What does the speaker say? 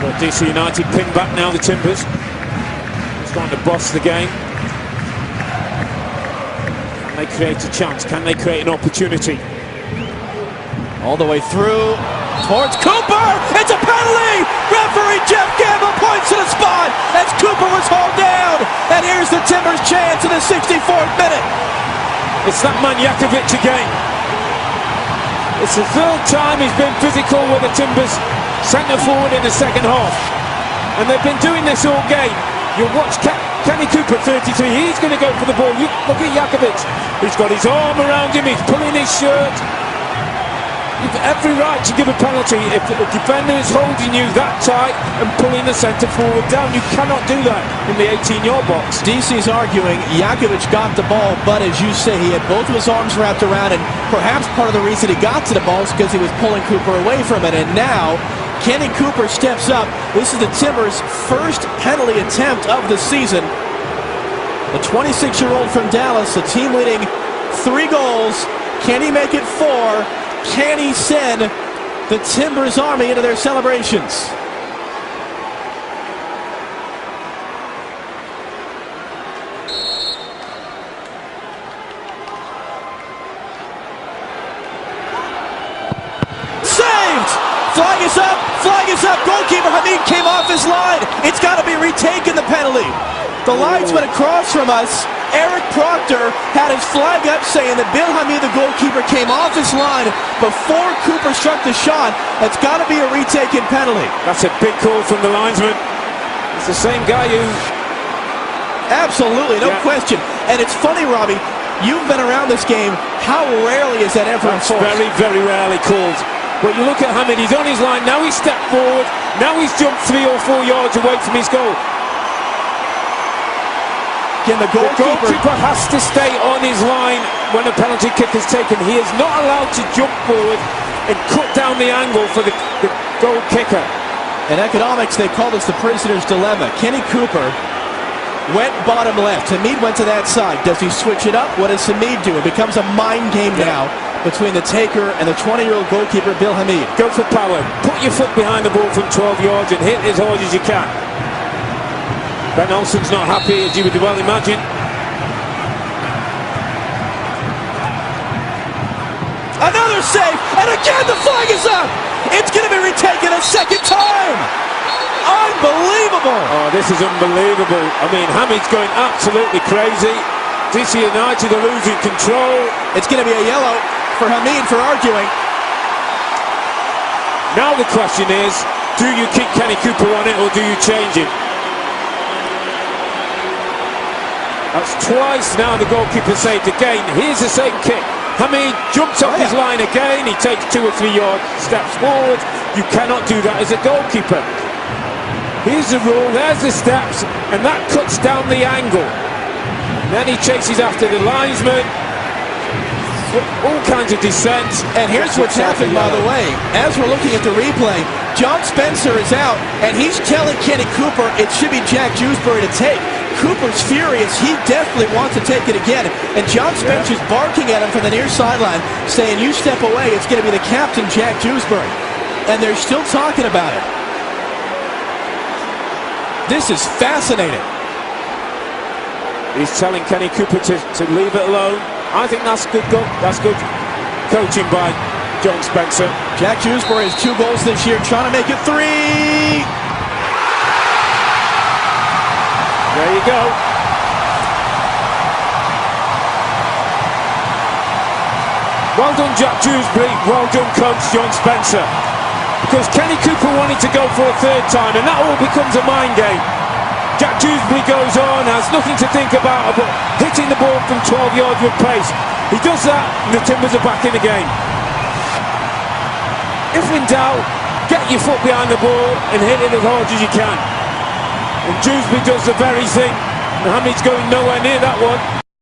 Well, DC United ping back now, the Timbers. Trying to boss the game. Can they create a chance? Can they create an opportunity? All the way through towards Cooper. It's a penalty. Referee Jeff Campbell points to the spot as Cooper was hauled down. And here's the Timbers' chance in the 64th minute. It's that man Jakovic again. It's the third time he's been physical with the Timbers centre forward in the second half. And they've been doing this all game. You'll watch Kenny Cooper, 33, he's going to go for the ball. Look at Jakovic. He's got his arm around him, he's pulling his shirt. You've every right to give a penalty if the defender is holding you that tight and pulling the centre forward down. You cannot do that in the 18-yard box. DC's arguing Jakovic got the ball, but as you say, he had both of his arms wrapped around, and perhaps part of the reason he got to the ball is because he was pulling Cooper away from it. And now Kenny Cooper steps up. This is the Timbers' first penalty attempt of the season. The 26-year-old from Dallas, the team leading 3 goals. Can he make it 4? Can he send the Timbers Army into their celebrations? Saved! Flag is up! Flag is up! Goalkeeper Hamid came off his line. It's got to be retaken, the penalty. The linesman across from us, Eric Proctor, had his flag up saying that Bill Hamid, the goalkeeper, came off his line before Cooper struck the shot. That's got to be a retaken penalty. That's a big call from the linesman. It's the same guy who... Absolutely, no question. And it's funny, Robbie, you've been around this game. How rarely is that ever enforced? Very, very rarely called. But you look at Hamid, he's on his line, now he's stepped forward, now he's jumped 3 or 4 yards away from his goal. The goalkeeper has to stay on his line when a penalty kick is taken. He is not allowed to jump forward and cut down the angle for the goal kicker. In economics, they call this the prisoner's dilemma. Kenny Cooper went bottom left. Hamid went to that side. Does he switch it up? What does Hamid do? It becomes a mind game now between the taker and the 20-year-old goalkeeper, Bill Hamid. Go for power. Put your foot behind the ball from 12 yards and hit as hard as you can. Ben Olsen's not happy, as you would well imagine. Another save, and again the flag is up! It's going to be retaken a second time! Unbelievable! Oh, this is unbelievable. I mean, Hamid's going absolutely crazy. DC United are losing control. It's going to be a yellow for Hamid for arguing. Now the question is, do you keep Kenny Cooper on it or do you change him? That's twice now the goalkeeper saved again. Here's the same kick. Hamid jumps off his line again. He takes 2 or 3 yard steps forward. You cannot do that as a goalkeeper. Here's the rule. There's the steps. And that cuts down the angle. And then he chases after the linesman. All kinds of descent. And here's what's happened, by the way. As we're looking at the replay, John Spencer is out. And he's telling Kenny Cooper it should be Jack Dewsbury to take. Cooper's furious. He definitely wants to take it again. And John Spencer's barking at him from the near sideline, saying, you step away, it's going to be the captain, Jack Dewsbury. And they're still talking about it. This is fascinating. He's telling Kenny Cooper to leave it alone. I think that's good. That's good coaching by John Spencer. Jack Dewsbury has 2 goals this year, trying to make it 3. There you go. Well done, Jack Dewsbury. Well done, coach John Spencer. Because Kenny Cooper wanted to go for a 3rd time, and that all becomes a mind game. Jack Dewsbury goes on, has nothing to think about but hitting the ball from 12 yards with pace. He does that, and the Timbers are back in the game. If in doubt, get your foot behind the ball and hit it as hard as you can. And Dewsbury does the very thing. Hamid's going nowhere near that one.